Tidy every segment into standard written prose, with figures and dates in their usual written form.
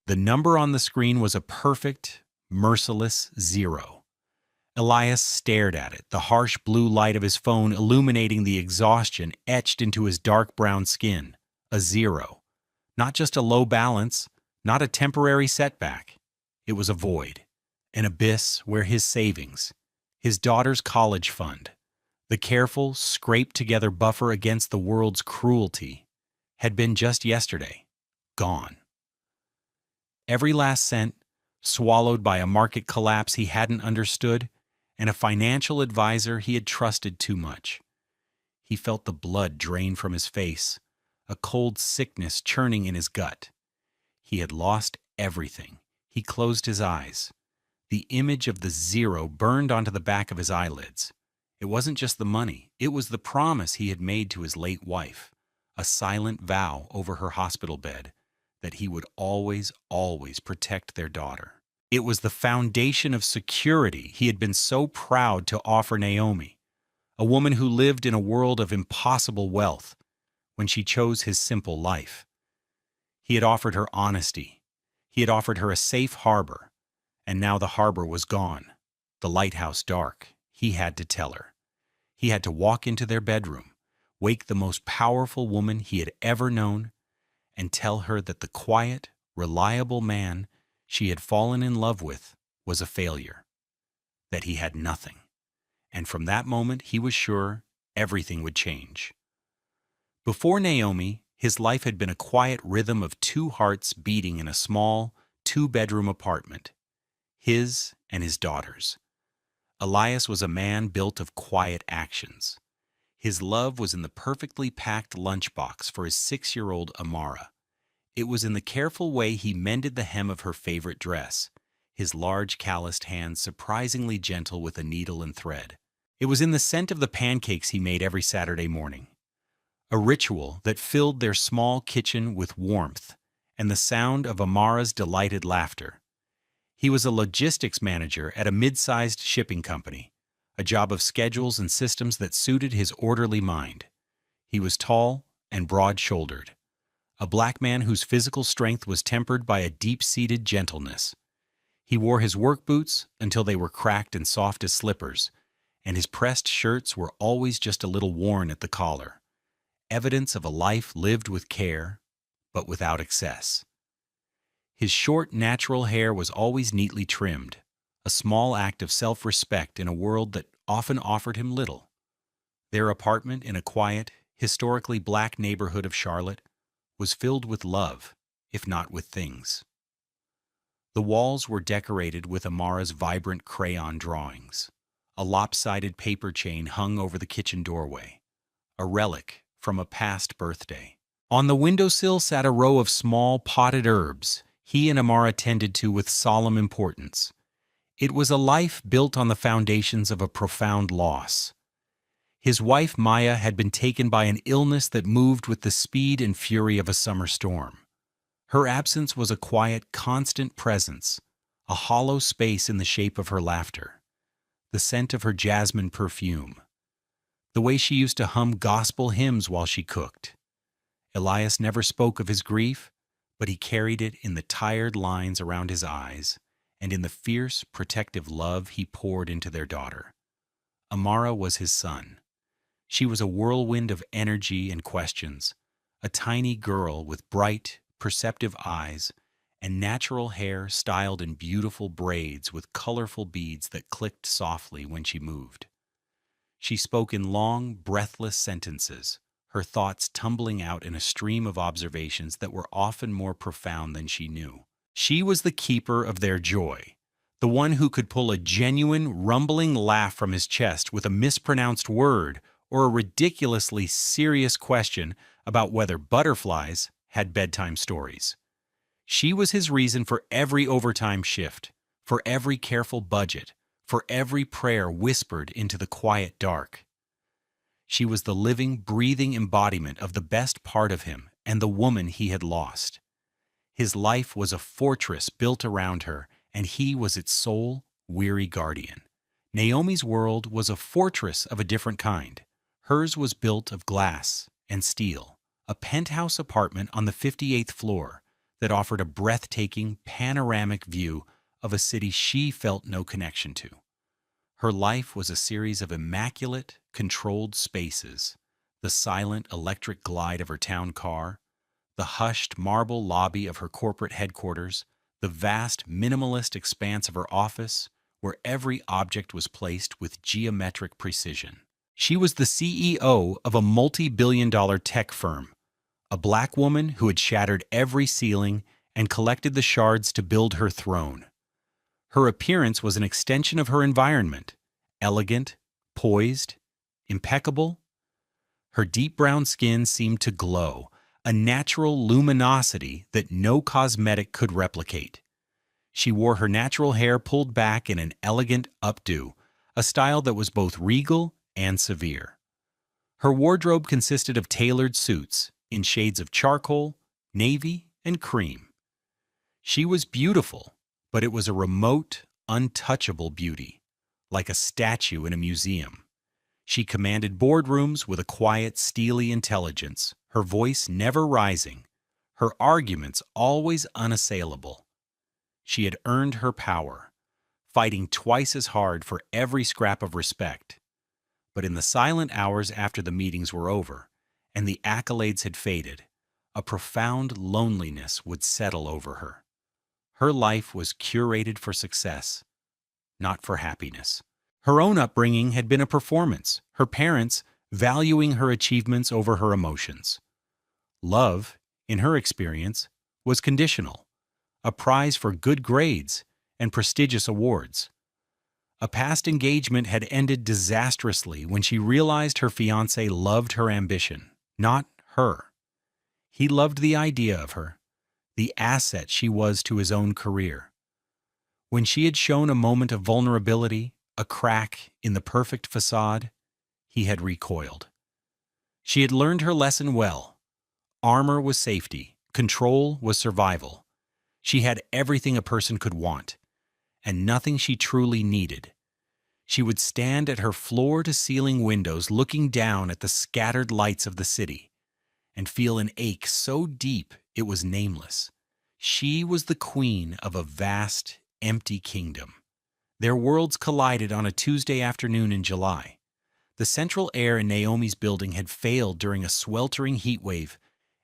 The number on the screen was a perfect, merciless 0. Elias stared at it, the harsh blue light of his phone illuminating the exhaustion etched into his dark brown skin. A 0. Not just a low balance, not a temporary setback. It was a void, an abyss where his savings, his daughter's college fund, the careful, scraped-together buffer against the world's cruelty, had been just yesterday, gone. Every last cent, swallowed by a market collapse he hadn't understood, and a financial advisor he had trusted too much. He felt the blood drain from his face, a cold sickness churning in his gut. He had lost everything. He closed his eyes. The image of the 0 burned onto the back of his eyelids. It wasn't just the money, it was the promise he had made to his late wife, a silent vow over her hospital bed that he would always, always protect their daughter. It was the foundation of security he had been so proud to offer Naomi, a woman who lived in a world of impossible wealth when she chose his simple life. He had offered her honesty. He had offered her a safe harbor, and now the harbor was gone, the lighthouse dark. He had to tell her. He had to walk into their bedroom, wake the most powerful woman he had ever known, and tell her that the quiet, reliable man she had fallen in love with was a failure, that he had nothing. And from that moment, he was sure everything would change. Before Naomi, his life had been a quiet rhythm of two hearts beating in a small, two-bedroom apartment, his and his daughter's. Elias was a man built of quiet actions. His love was in the perfectly packed lunchbox for his 6-year-old Amara. It was in the careful way he mended the hem of her favorite dress, his large calloused hands surprisingly gentle with a needle and thread. It was in the scent of the pancakes he made every Saturday morning, a ritual that filled their small kitchen with warmth and the sound of Amara's delighted laughter. He was a logistics manager at a mid-sized shipping company, a job of schedules and systems that suited his orderly mind. He was tall and broad-shouldered, a black man whose physical strength was tempered by a deep-seated gentleness. He wore his work boots until they were cracked and soft as slippers, and his pressed shirts were always just a little worn at the collar, evidence of a life lived with care, but without excess. His short, natural hair was always neatly trimmed, a small act of self-respect in a world that often offered him little. Their apartment in a quiet, historically black neighborhood of Charlotte was filled with love, if not with things. The walls were decorated with Amara's vibrant crayon drawings. A lopsided paper chain hung over the kitchen doorway, a relic from a past birthday. On the windowsill sat a row of small potted herbs he and Amara tended to with solemn importance. It was a life built on the foundations of a profound loss. His wife Maya had been taken by an illness that moved with the speed and fury of a summer storm. Her absence was a quiet, constant presence, a hollow space in the shape of her laughter, the scent of her jasmine perfume, the way she used to hum gospel hymns while she cooked. Elias never spoke of his grief, but he carried it in the tired lines around his eyes and in the fierce, protective love he poured into their daughter. Amara was his son. She was a whirlwind of energy and questions, a tiny girl with bright, perceptive eyes and natural hair styled in beautiful braids with colorful beads that clicked softly when she moved. She spoke in long, breathless sentences, her thoughts tumbling out in a stream of observations that were often more profound than she knew. She was the keeper of their joy, the one who could pull a genuine, rumbling laugh from his chest with a mispronounced word or a ridiculously serious question about whether butterflies had bedtime stories. She was his reason for every overtime shift, for every careful budget, for every prayer whispered into the quiet dark. She was the living, breathing embodiment of the best part of him and the woman he had lost. His life was a fortress built around her, and he was its sole, weary guardian. Naomi's world was a fortress of a different kind. Hers was built of glass and steel, a penthouse apartment on the 58th floor that offered a breathtaking, panoramic view of a city she felt no connection to. Her life was a series of immaculate, controlled spaces: the silent electric glide of her town car, the hushed marble lobby of her corporate headquarters, the vast minimalist expanse of her office, where every object was placed with geometric precision. She was the CEO of a multi-billion-dollar tech firm, a black woman who had shattered every ceiling and collected the shards to build her throne. Her appearance was an extension of her environment: elegant, poised, impeccable. Her deep brown skin seemed to glow, a natural luminosity that no cosmetic could replicate. She wore her natural hair pulled back in an elegant updo, a style that was both regal and severe. Her wardrobe consisted of tailored suits in shades of charcoal, navy, and cream. She was beautiful, but it was a remote, untouchable beauty, like a statue in a museum. She commanded boardrooms with a quiet, steely intelligence, her voice never rising, her arguments always unassailable. She had earned her power, fighting twice as hard for every scrap of respect. But in the silent hours after the meetings were over and the accolades had faded, a profound loneliness would settle over her. Her life was curated for success, not for happiness. Her own upbringing had been a performance, her parents valuing her achievements over her emotions. Love, in her experience, was conditional, a prize for good grades and prestigious awards. A past engagement had ended disastrously when she realized her fiancé loved her ambition, not her. He loved the idea of her, the asset she was to his own career. When she had shown a moment of vulnerability, a crack in the perfect facade, he had recoiled. She had learned her lesson well. Armor was safety, control was survival. She had everything a person could want, and nothing she truly needed. She would stand at her floor-to-ceiling windows looking down at the scattered lights of the city, and feel an ache so deep it was nameless. She was the queen of a vast, empty kingdom. Their worlds collided on a Tuesday afternoon in July. The central air in Naomi's building had failed during a sweltering heat wave,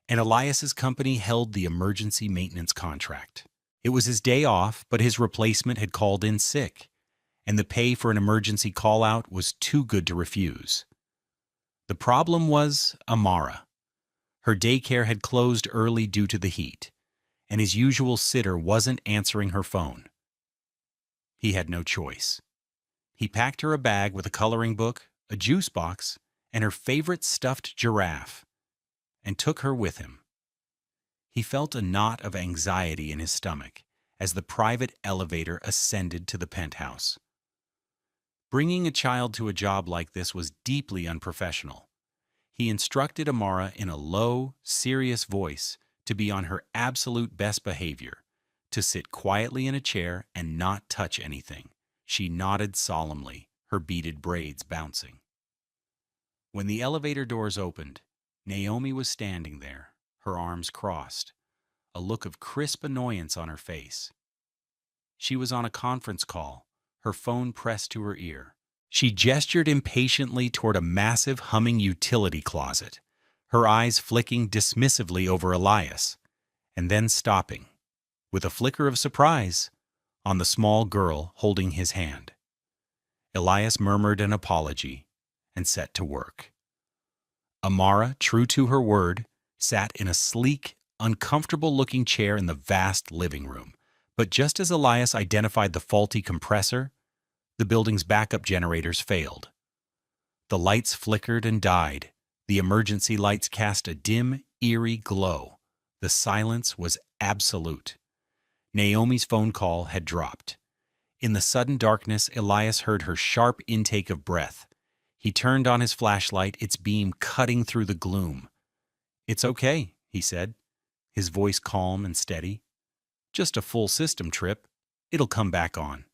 and Elias's company held the emergency maintenance contract. It was his day off, but his replacement had called in sick, and the pay for an emergency call-out was too good to refuse. The problem was Amara. Her daycare had closed early due to the heat, and his usual sitter wasn't answering her phone. He had no choice. He packed her a bag with a coloring book, a juice box, and her favorite stuffed giraffe, and took her with him. He felt a knot of anxiety in his stomach as the private elevator ascended to the penthouse. Bringing a child to a job like this was deeply unprofessional. He instructed Amara in a low, serious voice to be on her absolute best behavior, to sit quietly in a chair and not touch anything. She nodded solemnly, her beaded braids bouncing. When the elevator doors opened, Naomi was standing there, her arms crossed, a look of crisp annoyance on her face. She was on a conference call, her phone pressed to her ear. She gestured impatiently toward a massive humming utility closet, her eyes flicking dismissively over Elias, and then stopping, with a flicker of surprise, on the small girl holding his hand. Elias murmured an apology and set to work. Amara, true to her word, sat in a sleek, uncomfortable-looking chair in the vast living room. But just as Elias identified the faulty compressor, the building's backup generators failed. The lights flickered and died. The emergency lights cast a dim, eerie glow. The silence was absolute. Naomi's phone call had dropped. In the sudden darkness, Elias heard her sharp intake of breath. He turned on his flashlight, its beam cutting through the gloom. "It's okay," he said, his voice calm and steady. "Just a full system trip. It'll come back on."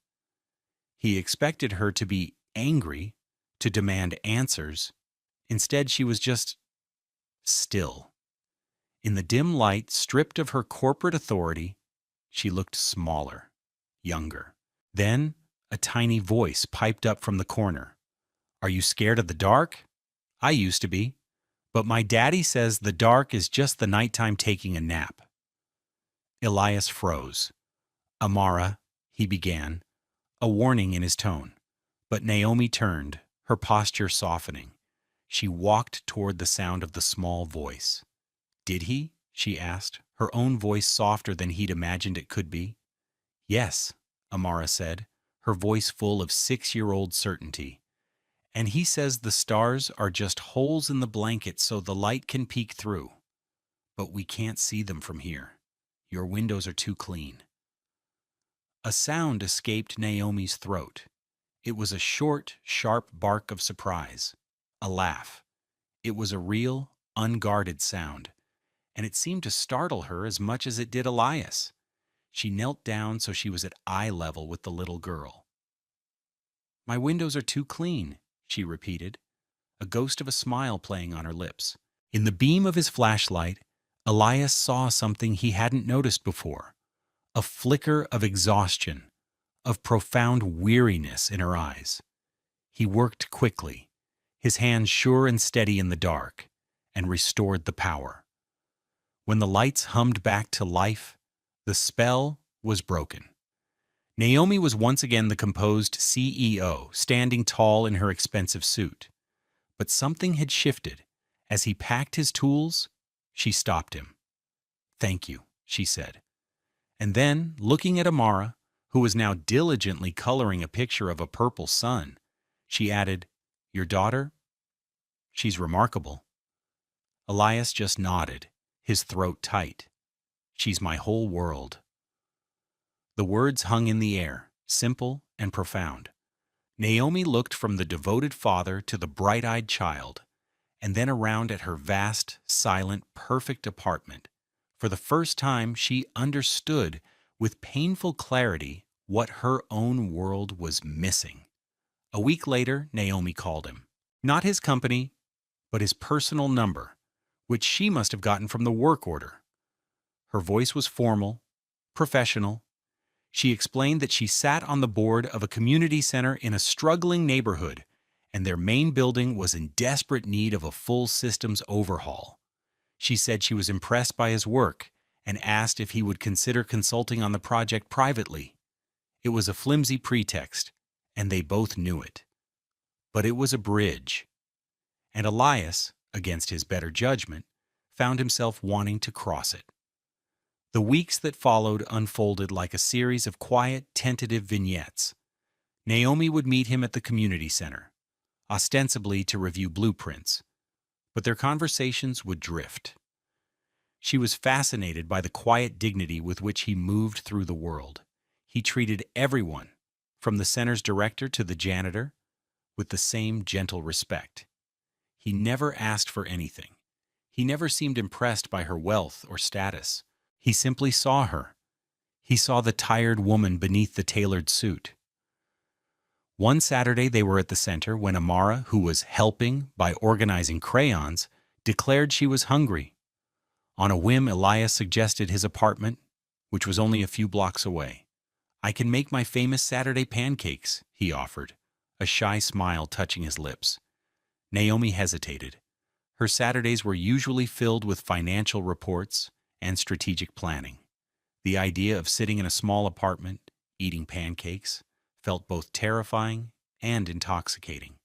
He expected her to be angry, to demand answers. Instead, she was just still. In the dim light, stripped of her corporate authority, she looked smaller, younger. Then, a tiny voice piped up from the corner. "Are you scared of the dark? I used to be. But my daddy says the dark is just the nighttime taking a nap." Elias froze. "Amara," he began, a warning in his tone. But Naomi turned, her posture softening. She walked toward the sound of the small voice. "Did he?" she asked, her own voice softer than he'd imagined it could be. "Yes," Amara said, her voice full of 6-year-old certainty. "And he says the stars are just holes in the blanket so the light can peek through. But we can't see them from here. Your windows are too clean." A sound escaped Naomi's throat. It was a short, sharp bark of surprise. A laugh. It was a real, unguarded sound, and it seemed to startle her as much as it did Elias. She knelt down so she was at eye level with the little girl. "My windows are too clean," she repeated, a ghost of a smile playing on her lips. In the beam of his flashlight, Elias saw something he hadn't noticed before, a flicker of exhaustion, of profound weariness in her eyes. He worked quickly, his hands sure and steady in the dark, and restored the power. When the lights hummed back to life, the spell was broken. Naomi was once again the composed CEO, standing tall in her expensive suit. But something had shifted. As he packed his tools, she stopped him. "Thank you," she said. And then, looking at Amara, who was now diligently coloring a picture of a purple sun, she added, "Your daughter? She's remarkable." Elias just nodded, his throat tight. "She's my whole world." The words hung in the air, simple and profound. Naomi looked from the devoted father to the bright-eyed child, and then around at her vast, silent, perfect apartment. For the first time, she understood with painful clarity what her own world was missing. A week later, Naomi called him. Not his company, but his personal number, which she must have gotten from the work order. Her voice was formal, professional. She explained that she sat on the board of a community center in a struggling neighborhood, and their main building was in desperate need of a full systems overhaul. She said she was impressed by his work and asked if he would consider consulting on the project privately. It was a flimsy pretext, and they both knew it. But it was a bridge. And Elias, against his better judgment, found himself wanting to cross it. The weeks that followed unfolded like a series of quiet, tentative vignettes. Naomi would meet him at the community center, ostensibly to review blueprints, but their conversations would drift. She was fascinated by the quiet dignity with which he moved through the world. He treated everyone, from the center's director to the janitor, with the same gentle respect. He never asked for anything. He never seemed impressed by her wealth or status. He simply saw her. He saw the tired woman beneath the tailored suit. One Saturday they were at the center when Amara, who was helping by organizing crayons, declared she was hungry. On a whim, Elias suggested his apartment, which was only a few blocks away. "I can make my famous Saturday pancakes," he offered, a shy smile touching his lips. Naomi hesitated. Her Saturdays were usually filled with financial reports and strategic planning. The idea of sitting in a small apartment, eating pancakes, felt both terrifying and intoxicating.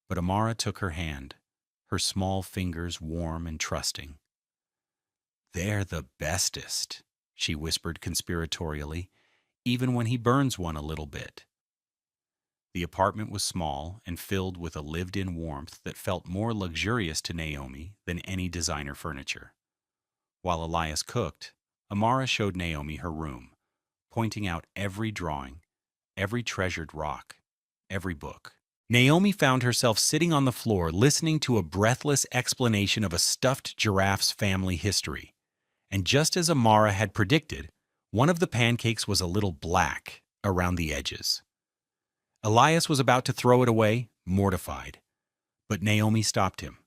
But Amara took her hand, her small fingers warm and trusting. "They're the bestest," she whispered conspiratorially, "even when he burns one a little bit." The apartment was small and filled with a lived-in warmth that felt more luxurious to Naomi than any designer furniture. While Elias cooked, Amara showed Naomi her room, pointing out every drawing, every treasured rock, every book. Naomi found herself sitting on the floor listening to a breathless explanation of a stuffed giraffe's family history. And just as Amara had predicted, one of the pancakes was a little black around the edges. Elias was about to throw it away, mortified. But Naomi stopped him.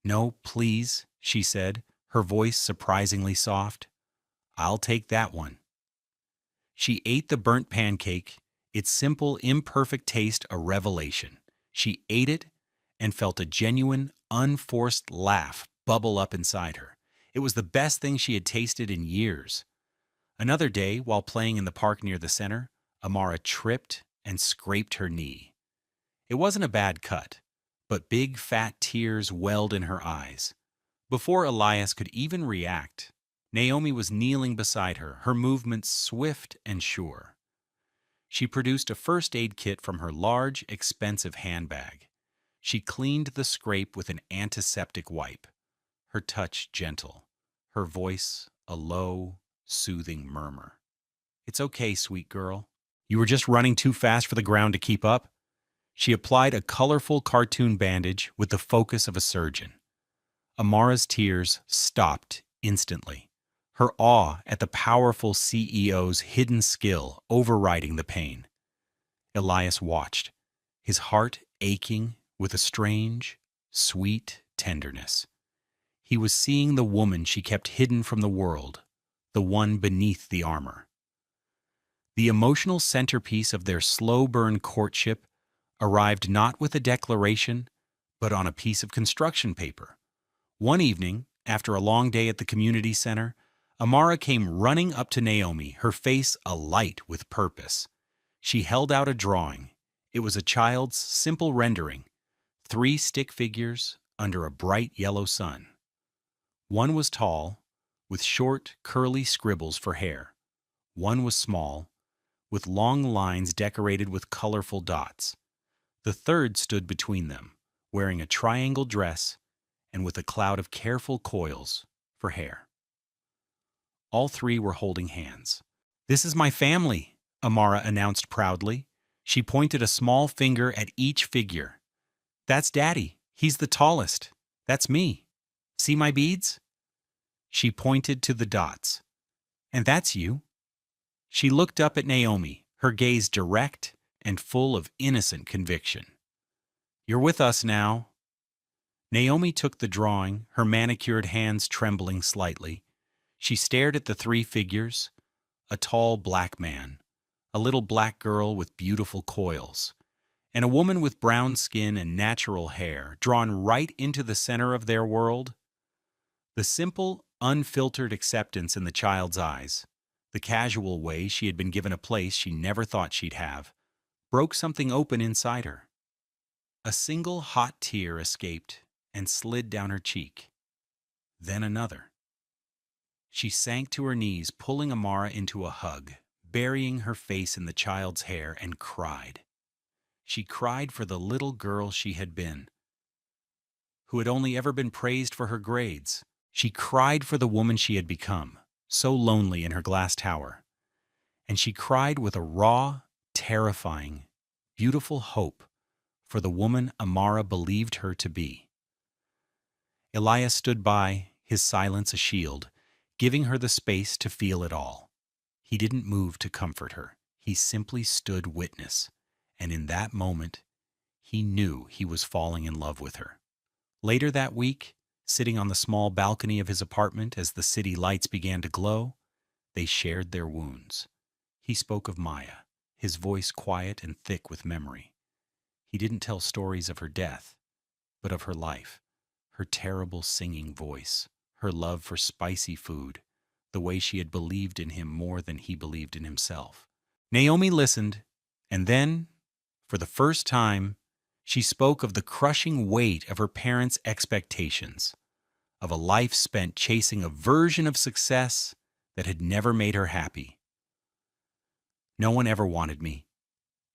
"No, please," she said, her voice surprisingly soft. "I'll take that one." She ate the burnt pancake, its simple, imperfect taste a revelation. She ate it and felt a genuine, unforced laugh bubble up inside her. It was the best thing she had tasted in years. Another day, while playing in the park near the center, Amara tripped and scraped her knee. It wasn't a bad cut, but big fat tears welled in her eyes. Before Elias could even react, Naomi was kneeling beside her, her movements swift and sure. She produced a first aid kit from her large, expensive handbag. She cleaned the scrape with an antiseptic wipe, her touch gentle, her voice a low, soothing murmur. "It's okay, sweet girl. You were just running too fast for the ground to keep up." She applied a colorful cartoon bandage with the focus of a surgeon. Amara's tears stopped instantly, her awe at the powerful CEO's hidden skill overriding the pain. Elias watched, his heart aching with a strange, sweet tenderness. He was seeing the woman she kept hidden from the world, the one beneath the armor. The emotional centerpiece of their slow-burn courtship arrived not with a declaration, but on a piece of construction paper. One evening, after a long day at the community center, Amara came running up to Naomi, her face alight with purpose. She held out a drawing. It was a child's simple rendering, 3 stick figures under a bright yellow sun. One was tall, with short, curly scribbles for hair. One was small, with long lines decorated with colorful dots. The third stood between them, wearing a triangle dress and with a cloud of careful coils for hair. All 3 were holding hands. "This is my family," Amara announced proudly. She pointed a small finger at each figure. "That's Daddy. He's the tallest. That's me. See my beads?" She pointed to the dots. "And that's you." She looked up at Naomi, her gaze direct and full of innocent conviction. "You're with us now." Naomi took the drawing, her manicured hands trembling slightly. She stared at the 3 figures, a tall black man, a little black girl with beautiful coils, and a woman with brown skin and natural hair, drawn right into the center of their world. The simple, unfiltered acceptance in the child's eyes, the casual way she had been given a place she never thought she'd have, broke something open inside her. A single hot tear escaped and slid down her cheek. Then another. She sank to her knees, pulling Amara into a hug, burying her face in the child's hair, and cried. She cried for the little girl she had been, who had only ever been praised for her grades. She cried for the woman she had become, so lonely in her glass tower. And she cried with a raw, terrifying, beautiful hope for the woman Amara believed her to be. Elias stood by, his silence a shield, giving her the space to feel it all. He didn't move to comfort her. He simply stood witness, and in that moment, he knew he was falling in love with her. Later that week, sitting on the small balcony of his apartment as the city lights began to glow, they shared their wounds. He spoke of Maya, his voice quiet and thick with memory. He didn't tell stories of her death, but of her life, her terrible singing voice, her love for spicy food, the way she had believed in him more than he believed in himself. Naomi listened, and then, for the first time, she spoke of the crushing weight of her parents' expectations, of a life spent chasing a version of success that had never made her happy. "No one ever wanted me,"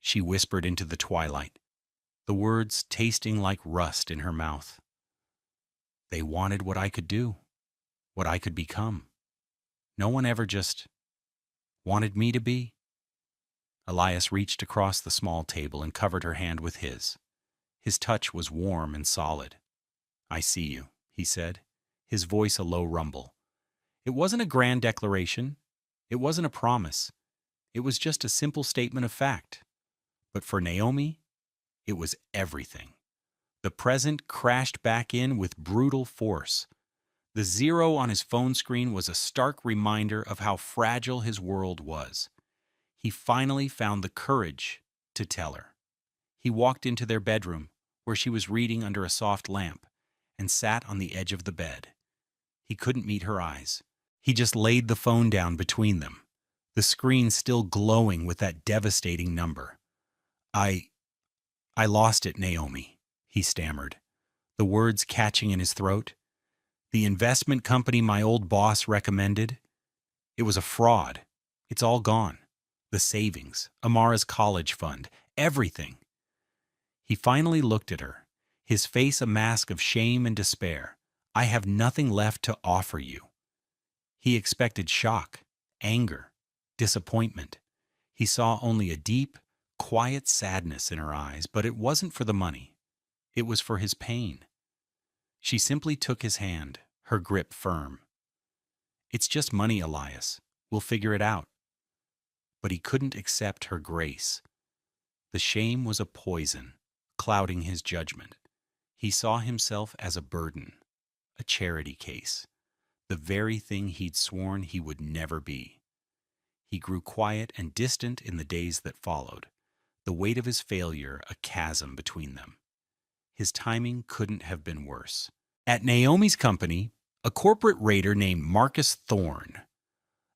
she whispered into the twilight, the words tasting like rust in her mouth. "They wanted what I could do, what I could become. No one ever just wanted me to be." Elias reached across the small table and covered her hand with his. His touch was warm and solid. "I see you," he said, his voice a low rumble. It wasn't a grand declaration. It wasn't a promise. It was just a simple statement of fact. But for Naomi, it was everything. The present crashed back in with brutal force. The zero on his phone screen was a stark reminder of how fragile his world was. He finally found the courage to tell her. He walked into their bedroom, where she was reading under a soft lamp, and sat on the edge of the bed. He couldn't meet her eyes. He just laid the phone down between them, the screen still glowing with that devastating number. I lost it, Naomi, he stammered, the words catching in his throat. The investment company my old boss recommended, it was a fraud. It's all gone. The savings, Amara's college fund, everything. He finally looked at her, his face a mask of shame and despair. I have nothing left to offer you. He expected shock, anger, disappointment. He saw only a deep, quiet sadness in her eyes, but it wasn't for the money. It was for his pain. She simply took his hand, her grip firm. It's just money, Elias. We'll figure it out. But he couldn't accept her grace. The shame was a poison, clouding his judgment. He saw himself as a burden, a charity case, the very thing he'd sworn he would never be. He grew quiet and distant in the days that followed, the weight of his failure a chasm between them. His timing couldn't have been worse. At Naomi's company, a corporate raider named Marcus Thorne,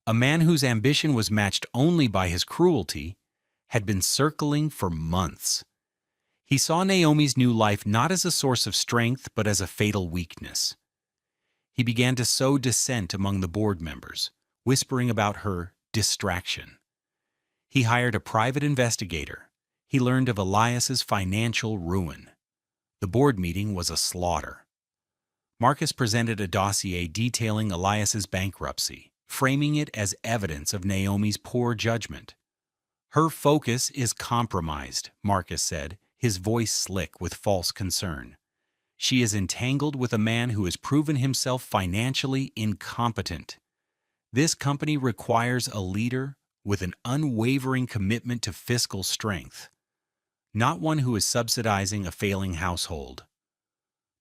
a man whose ambition was matched only by his cruelty, had been circling for months. He saw Naomi's new life not as a source of strength, but as a fatal weakness. He began to sow dissent among the board members, whispering about her distraction. He hired a private investigator. He learned of Elias's financial ruin. The board meeting was a slaughter. Marcus presented a dossier detailing Elias's bankruptcy, framing it as evidence of Naomi's poor judgment. Her focus is compromised, Marcus said, his voice slick with false concern. She is entangled with a man who has proven himself financially incompetent. This company requires a leader with an unwavering commitment to fiscal strength, not one who is subsidizing a failing household.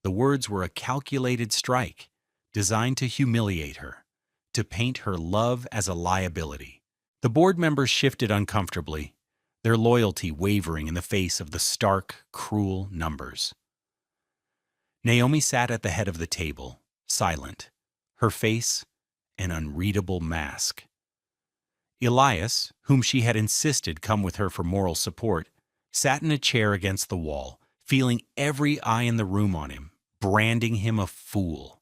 The words were a calculated strike, designed to humiliate her, to paint her love as a liability. The board members shifted uncomfortably, their loyalty wavering in the face of the stark, cruel numbers. Naomi sat at the head of the table, silent, her face an unreadable mask. Elias, whom she had insisted come with her for moral support, sat in a chair against the wall, feeling every eye in the room on him, branding him a fool.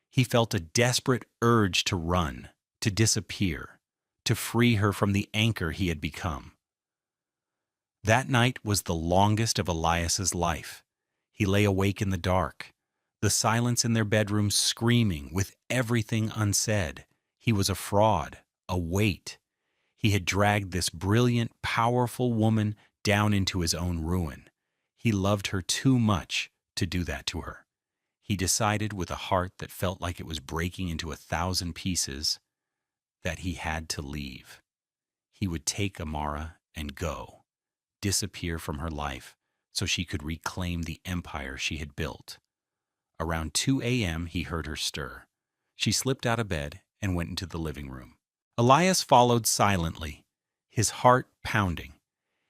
He felt a desperate urge to run, to disappear, to free her from the anchor he had become. That night was the longest of Elias's life. He lay awake in the dark, the silence in their bedroom screaming with everything unsaid. He was a fraud, a weight. He had dragged this brilliant, powerful woman down into his own ruin. He loved her too much to do that to her. He decided with a heart that felt like it was breaking into 1,000 pieces that he had to leave. He would take Amara and go, disappear from her life so she could reclaim the empire she had built. Around 2 a.m. he heard her stir. She slipped out of bed and went into the living room. Elias followed silently, his heart pounding.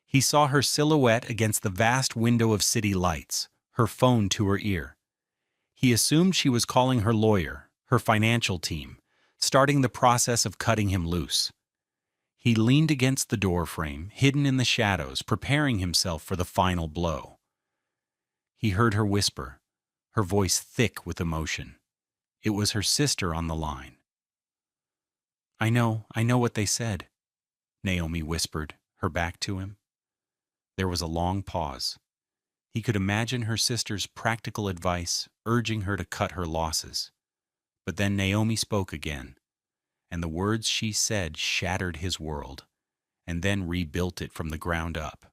He saw her silhouette against the vast window of city lights, her phone to her ear. He assumed she was calling her lawyer, her financial team, starting the process of cutting him loose. He leaned against the door frame, hidden in the shadows, preparing himself for the final blow. He heard her whisper, her voice thick with emotion. It was her sister on the line. I know what they said," Naomi whispered, her back to him. There was a long pause. He could imagine her sister's practical advice, urging her to cut her losses. But then Naomi spoke again, and the words she said shattered his world, and then rebuilt it from the ground up.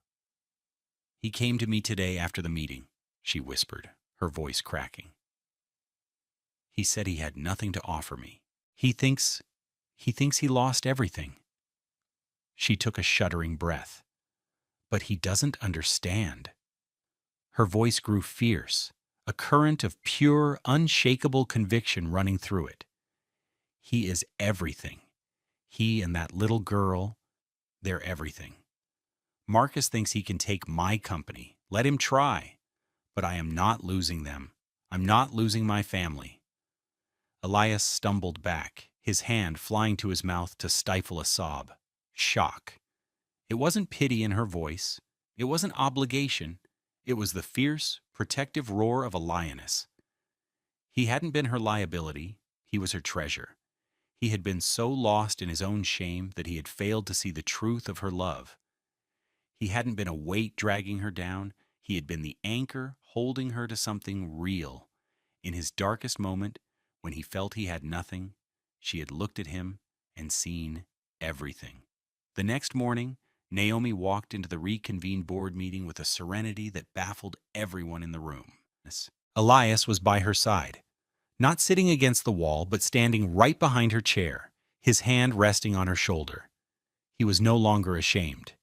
"He came to me today after the meeting," she whispered, her voice cracking. "He said he had nothing to offer me. He thinks he lost everything." She took a shuddering breath. "But he doesn't understand." Her voice grew fierce, a current of pure, unshakable conviction running through it. He is everything. He and that little girl, they're everything. Marcus thinks he can take my company. Let him try. But I am not losing them. I'm not losing my family. Elias stumbled back, his hand flying to his mouth to stifle a sob. Shock. It wasn't pity in her voice. It wasn't obligation. It was the fierce, protective roar of a lioness. He hadn't been her liability. He was her treasure. He had been so lost in his own shame that he had failed to see the truth of her love. He hadn't been a weight dragging her down. He had been the anchor holding her to something real. In his darkest moment, when he felt he had nothing, she had looked at him and seen everything. The next morning, Naomi walked into the reconvened board meeting with a serenity that baffled everyone in the room. Elias was by her side, not sitting against the wall, but standing right behind her chair, his hand resting on her shoulder. He was no longer ashamed.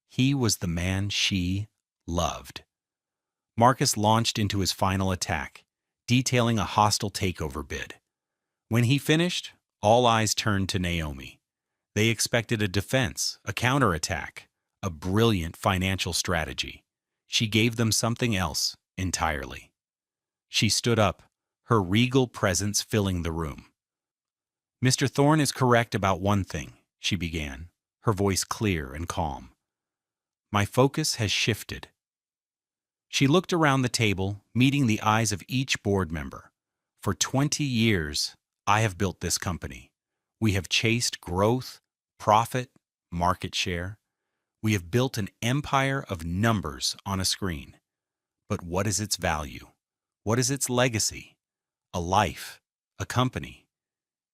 He was the man she loved. Marcus launched into his final attack, detailing a hostile takeover bid. When he finished, all eyes turned to Naomi. They expected a defense, a counterattack, a brilliant financial strategy. She gave them something else entirely. She stood up, her regal presence filling the room. "Mr. Thorne is correct about one thing," she began, her voice clear and calm. "My focus has shifted." She looked around the table, meeting the eyes of each board member. "For 20 years, I have built this company. We have chased growth, profit, market share. We have built an empire of numbers on a screen. But what is its value? What is its legacy? A life, a company,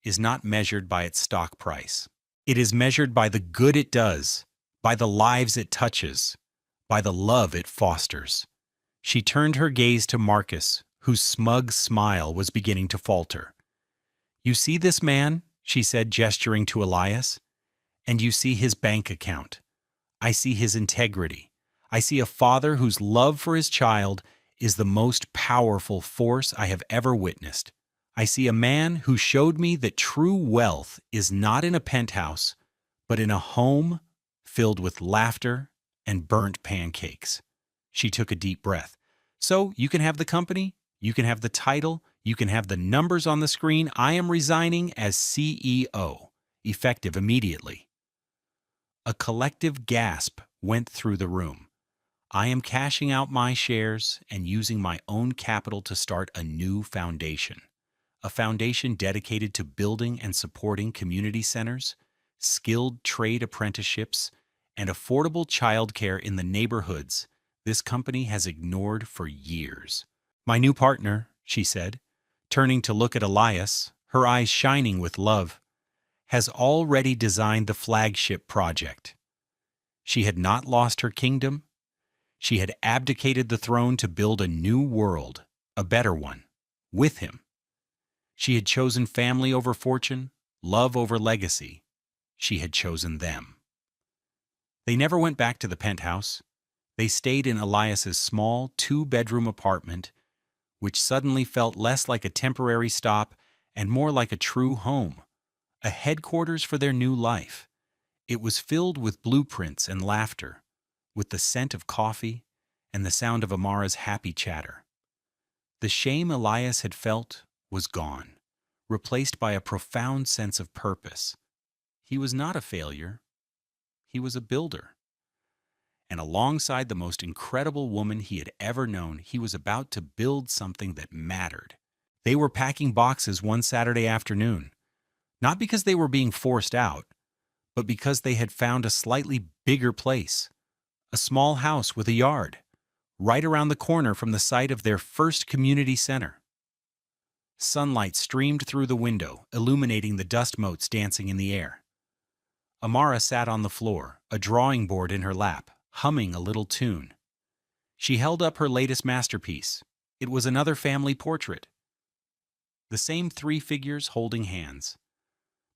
is not measured by its stock price. It is measured by the good it does, by the lives it touches, by the love it fosters." She turned her gaze to Marcus, whose smug smile was beginning to falter. "You see this man?" she said, gesturing to Elias. "And you see his bank account. I see his integrity. I see a father whose love for his child is the most powerful force I have ever witnessed. I see a man who showed me that true wealth is not in a penthouse, but in a home filled with laughter and burnt pancakes." She took a deep breath. "So you can have the company, you can have the title, you can have the numbers on the screen. I am resigning as CEO, effective immediately." A collective gasp went through the room. "I am cashing out my shares and using my own capital to start a new foundation. A foundation dedicated to building and supporting community centers, skilled trade apprenticeships, and affordable childcare in the neighborhoods this company has ignored for years. My new partner," she said, turning to look at Elias, her eyes shining with love, "has already designed the flagship project." She had not lost her kingdom. She had abdicated the throne to build a new world, a better one, with him. She had chosen family over fortune, love over legacy. She had chosen them. They never went back to the penthouse. They stayed in Elias's small 2-bedroom apartment, which suddenly felt less like a temporary stop and more like a true home, a headquarters for their new life. It was filled with blueprints and laughter, with the scent of coffee and the sound of Amara's happy chatter. The shame Elias had felt was gone, replaced by a profound sense of purpose. He was not a failure. He was a builder. And alongside the most incredible woman he had ever known, he was about to build something that mattered. They were packing boxes one Saturday afternoon, not because they were being forced out, but because they had found a slightly bigger place, a small house with a yard, right around the corner from the site of their first community center. Sunlight streamed through the window, illuminating the dust motes dancing in the air. Amara sat on the floor, a drawing board in her lap, humming a little tune. She held up her latest masterpiece. It was another family portrait. The same 3 figures holding hands.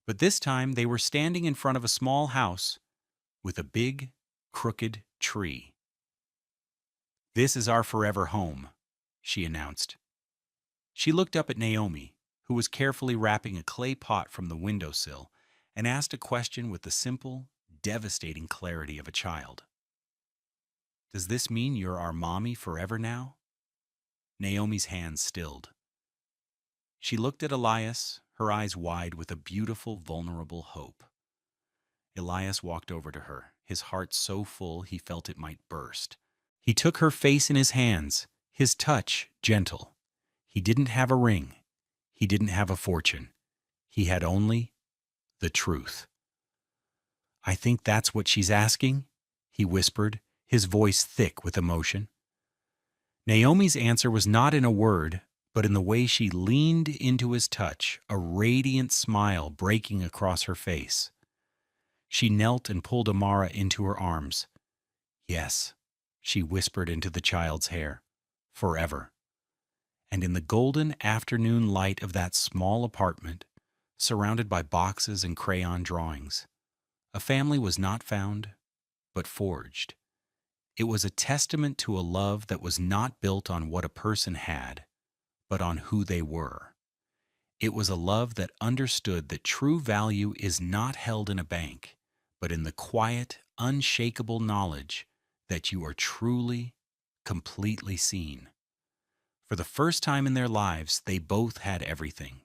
But this time they were standing in front of a small house with a big, crooked tree. "This is our forever home," she announced. She looked up at Naomi, who was carefully wrapping a clay pot from the windowsill, and asked a question with the simple, devastating clarity of a child. Does this mean you're our mommy forever now? Naomi's hands stilled. She looked at Elias, her eyes wide with a beautiful, vulnerable hope. Elias walked over to her, his heart so full he felt it might burst. He took her face in his hands, his touch gentle. He didn't have a ring. He didn't have a fortune. He had only the truth. I think that's what she's asking, he whispered, his voice thick with emotion. Naomi's answer was not in a word, but in the way she leaned into his touch, a radiant smile breaking across her face. She knelt and pulled Amara into her arms. Yes, she whispered into the child's hair, forever. And in the golden afternoon light of that small apartment, surrounded by boxes and crayon drawings, a family was not found, but forged. It was a testament to a love that was not built on what a person had, but on who they were. It was a love that understood that true value is not held in a bank, but in the quiet, unshakable knowledge that you are truly, completely seen. For the first time in their lives, they both had everything: